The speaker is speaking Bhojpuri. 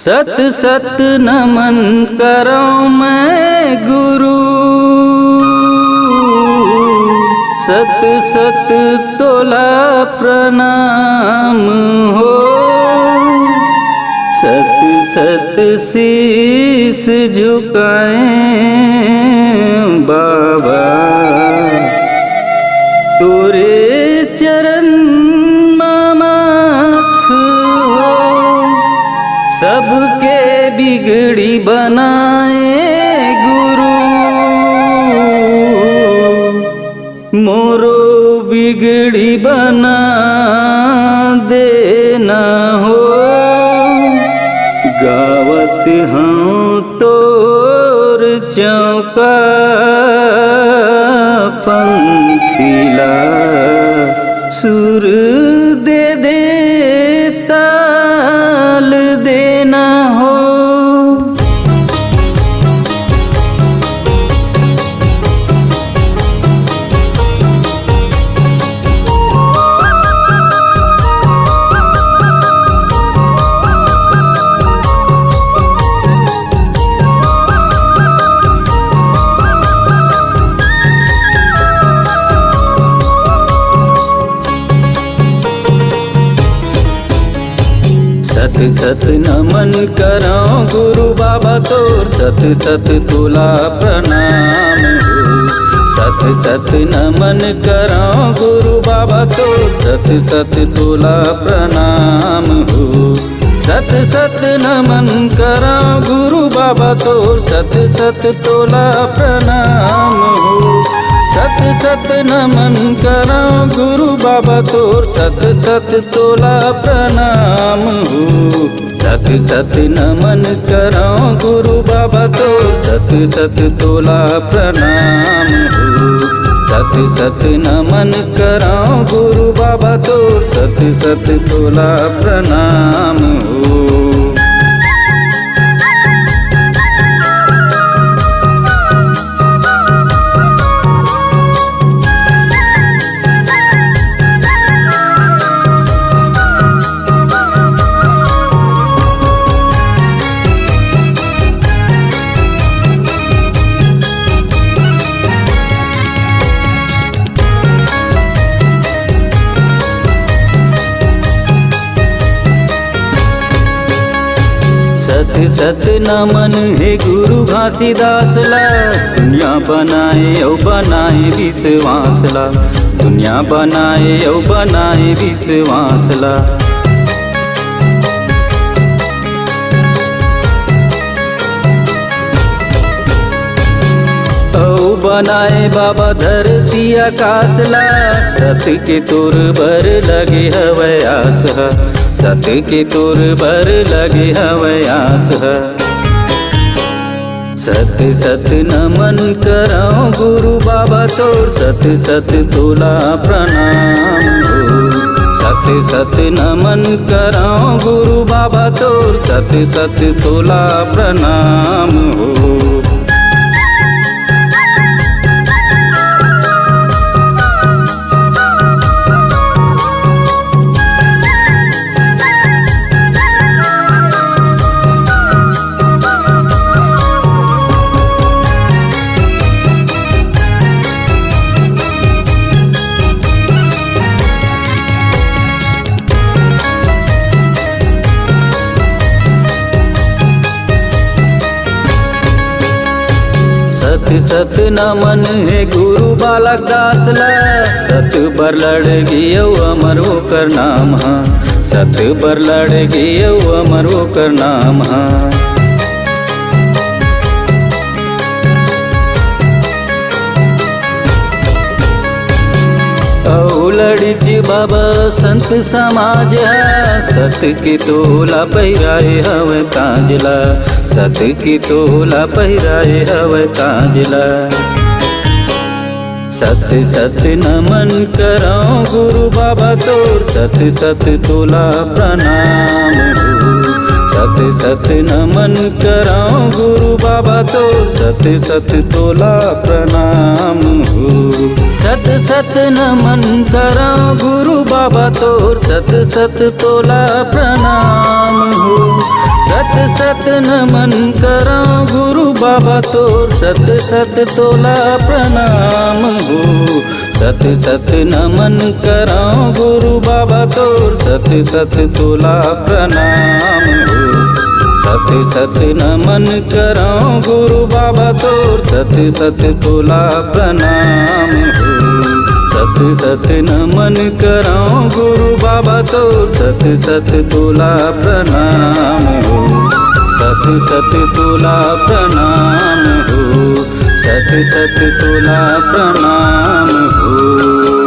सत सत नमन करो मैं गुरु, सत सत तोला प्रणाम हो। सत सत शीस झुकाएं बाबा, तोरे चरण मामाथ हो। सबके बिगड़ी बनाए गुरु, मोरो बिगड़ी बना देना हो। गावत हूँ तोर चौका पंखिला, सुर दे दे ताल देना हो। सत सत नमन करो गुरु बाबा तोर, सत सत तोला प्रणाम हो। सत सत नमन करो गुरु बाबा तोर, सत सत तोला प्रणाम हो। सत सत नमन करो गुरु बाबा तोर, सत सत तोला प्रणाम हो। सत सत नमन करो गुरु बाबा तोर, सत सत तोला प्रणाम हो। सत सत नमन करो गुरु बाबा तोर, सत सत तोला प्रणाम हो। सत सत नमन करो गुरु बाबा तोर, सत सत तोला प्रणाम हो। सत सत नमन हे गुरु घासीदास ला, दुनिया बनाए औ बनाए विश्वास ला। दुनिया बनाए औ बनाए विश्वास ला। औ बनाए बाबा धरती आकाश ला, सत के तोर बर लगे हवै आस है। सत के तोर बर लगे हवै आस है। सत सत नमन करो गुरु बाबा तोर, सत सत तोला प्रणाम हो। सत सत नमन करो गुरु बाबा तोर, सत सत तोला प्रणाम हो। सत सत नमन हे गुरु बालक दास ला, सत बर लड़ गियो अमर होकर नाम हा। सत बर लड़ गियो अमर होकर नाम हा। औ लड़ी बाबा संत समाज है, सत के तोला पहिराए हवै तांजला। सत की तोला पहिराए हवै तांजला। सत सत नमन करो गुरु बाबा तोर, सत सत तोला प्रणाम हो। सत सत नमन करो गुरु बाबा तोर, सत सत तोला प्रणाम हो। सत सत नमन करो गुरु बाबा तोर, सत सत तोला प्रणाम हो। सत सत नमन करो गुरु बाबा तोर सत सत तोला प्रणाम हो। सत सत नमन करो गुरु बाबा तोर सत सत तोला प्रणाम हो। सत सत नमन करो गुरु बाबा तोर सत सत तोला प्रणाम हो। सत सत नमन करो गुरु बाबा तोर सत सत तोला प्रणाम हो। सत सत तोला प्रणाम हो। सत सत तोला प्रणाम हो।